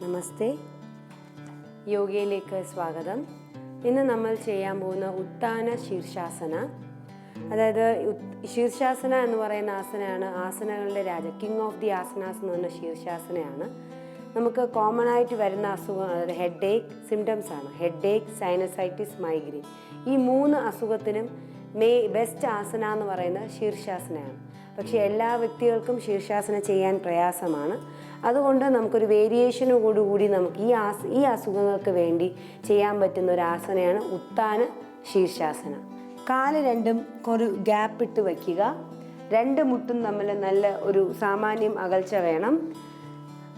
നമസ്തേ, യോഗയിലേക്ക് സ്വാഗതം. ഇന്ന് നമ്മൾ ചെയ്യാൻ പോകുന്ന ഉത്താന ശീർഷാസന. അതായത് ശീർഷാസന എന്ന് പറയുന്ന ആസനയാണ് ആസനകളുടെ രാജ, കിങ് ഓഫ് ദി ആസനാസ് എന്ന് പറഞ്ഞ ശീർഷാസനയാണ്. നമുക്ക് കോമൺ ആയിട്ട് വരുന്ന അസുഖം, അതായത് ഹെഡ് ഏക്ക് സിംറ്റംസ് ആണ്. ഹെഡ് ഏക്ക്, സൈനസൈറ്റിസ്, മൈഗ്രെയിൻ. ഈ 3 അസുഖത്തിനും ബെസ്റ്റ് ആസന എന്ന് പറയുന്നത് ശീർഷാസനയാണ്. പക്ഷേ എല്ലാ വ്യക്തികൾക്കും ശീർഷാസന ചെയ്യാൻ പ്രയാസമാണ്. അതുകൊണ്ട് നമുക്കൊരു വേരിയേഷനോടുകൂടി നമുക്ക് ഈ അസുഖങ്ങൾക്ക് വേണ്ടി ചെയ്യാൻ പറ്റുന്ന ഒരു ആസനയാണ് ഉത്താന ശീർഷാസന. കാല് രണ്ടും ഒരു ഗ്യാപ്പ് ഇട്ട് വയ്ക്കുക. 2 മുട്ടും തമ്മിൽ നല്ല ഒരു സാമാന്യം അകൽച്ച വേണം.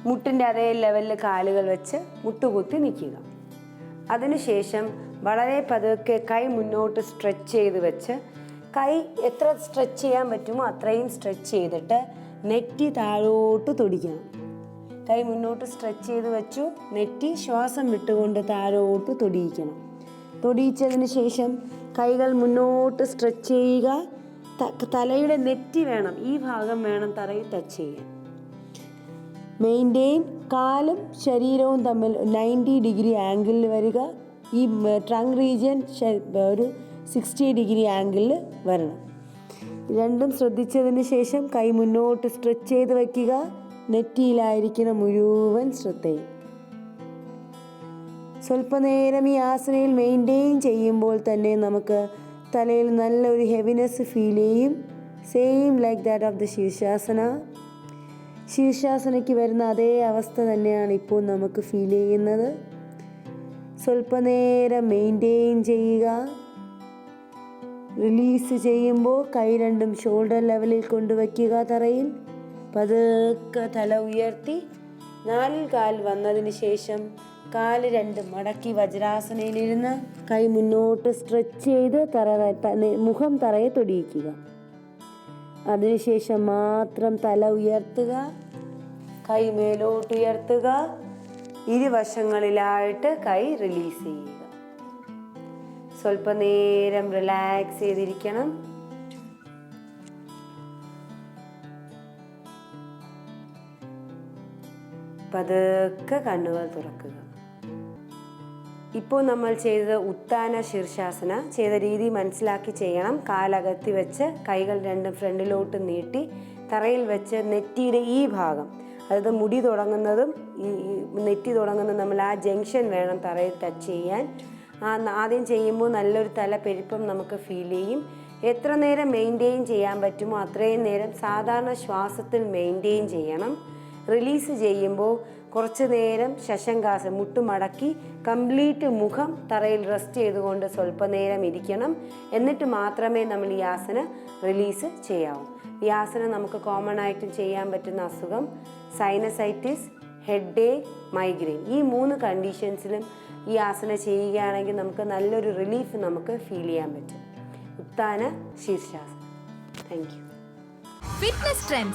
മുട്ടിൻ്റെ അതേ ലെവലിൽ കാലുകൾ വെച്ച് മുട്ടുകുത്തി നിൽക്കുക. അതിനുശേഷം വളരെ പതുക്കെ കൈ മുന്നോട്ട് സ്ട്രെച്ച് ചെയ്ത് വെച്ച്, കൈ എത്ര സ്ട്രെച്ച് ചെയ്യാൻ പറ്റുമോ അത്രയും സ്ട്രെച്ച് ചെയ്തിട്ട് നെറ്റി താഴോട്ട് തൊടിക്കണം. കൈ മുന്നോട്ട് സ്ട്രെച്ച് ചെയ്ത് വെച്ചു, നെറ്റി ശ്വാസം വിട്ടുകൊണ്ട് താഴോട്ട് തൊടിയിക്കണം. തൊടിയിച്ചതിന് ശേഷം കൈകൾ മുന്നോട്ട് സ്ട്രെച്ച് ചെയ്യുക. തലയുടെ നെറ്റി വേണം, ഈ ഭാഗം വേണം തറയിൽ ടച്ച് ചെയ്യാൻ. മെയിൻറ്റെയിൻ കാലും ശരീരവും തമ്മിൽ 90 ഡിഗ്രി ആംഗിളിൽ വരിക. ഈ ട്രങ്ക് റീജിയൻ ഒരു 60 ഡിഗ്രി ആംഗിളിൽ വരണം. രണ്ടും ശ്രദ്ധിച്ചതിന് ശേഷം കൈ മുന്നോട്ട് സ്ട്രെച്ച് ചെയ്ത് വയ്ക്കുക. നെറ്റിയിലായിരിക്കണം മുഴുവൻ ശ്രദ്ധയും. സ്വല്പനേരം ഈ ആസനയിൽ മെയിൻറ്റെയിൻ ചെയ്യുമ്പോൾ തന്നെ നമുക്ക് തലയിൽ നല്ലൊരു ഹെവിനെസ് ഫീൽ ചെയ്യും. Same like that of the Shirshasana. ശീർഷാസനയ്ക്ക് വരുന്ന അതേ അവസ്ഥ തന്നെയാണ് ഇപ്പോൾ നമുക്ക് ഫീൽ ചെയ്യുന്നത്. സ്വല്പനേരം മെയിൻറ്റെയിൻ ചെയ്യുക. റിലീസ് ചെയ്യുമ്പോൾ കൈ രണ്ടും ഷോൾഡർ ലെവലിൽ കൊണ്ടുവയ്ക്കുക. തറയിൽ പതുക്കെ തല ഉയർത്തി 4 കാൽ വന്നതിന് ശേഷം കാല് 2 മടക്കി വജ്രാസനയിലിരുന്ന് കൈ മുന്നോട്ട് സ്ട്രെച്ച് ചെയ്ത് മുഖം തറയെ തൊടിയിക്കുക. അതിനുശേഷം മാത്രം തല ഉയർത്തുക, കൈ മേലോട്ട് ഉയർത്തുക. ഇരുവശങ്ങളിലായിട്ട് കൈ റിലീസ് ചെയ്യുക. സ്വല്പനേരം റിലാക്സ് ചെയ്തിരിക്കണം. പതുക്കെ കണ്ണുകൾ തുറക്കുക. ഇപ്പോൾ നമ്മൾ ചെയ്തത് ഉത്താന ശീർഷാസന. ചെയ്ത രീതി മനസ്സിലാക്കി ചെയ്യണം. കാലകത്തി വെച്ച് കൈകൾ രണ്ടും ഫ്രണ്ടിലോട്ട് നീട്ടി തറയിൽ വെച്ച് നെറ്റിയുടെ ഈ ഭാഗം, അതായത് മുടി തുടങ്ങുന്നതും ഈ നെറ്റി തുടങ്ങുന്നതും നമ്മൾ ആ ജംഗ്ഷൻ വേണം തറയിൽ ടച്ച് ചെയ്യാൻ. ആദ്യം ചെയ്യുമ്പോൾ നല്ലൊരു തല പെരുപ്പം നമുക്ക് ഫീൽ ചെയ്യും. എത്ര നേരം മെയിൻറ്റെയിൻ ചെയ്യാൻ പറ്റുമോ അത്രയും നേരം സാധാരണ ശ്വാസത്തിൽ മെയിൻറ്റെയിൻ ചെയ്യണം. റിലീസ് ചെയ്യുമ്പോൾ കുറച്ച് നേരം ശശങ്കാസനം, മുട്ടുമടക്കി കംപ്ലീറ്റ് മുഖം തറയിൽ റെസ്റ്റ് ചെയ്തുകൊണ്ട് സ്വല്പനേരം ഇരിക്കണം. എന്നിട്ട് മാത്രമേ നമ്മൾ ഈ ആസന റിലീസ് ചെയ്യാവൂ. ഈ ആസന നമുക്ക് കോമൺ ആയിട്ട് ചെയ്യാൻ പറ്റുന്ന അസുഖം സൈനസൈറ്റിസ്, ഹെഡ് ഏക്ക്, മൈഗ്രെയിൻ. ഈ 3 കണ്ടീഷൻസിലും ഈ ആസന ചെയ്യുകയാണെങ്കിൽ നമുക്ക് നല്ലൊരു റിലീഫ് നമുക്ക് ഫീൽ ചെയ്യാൻ പറ്റും. Uttana Shirshasana. Thank you. Fitness trends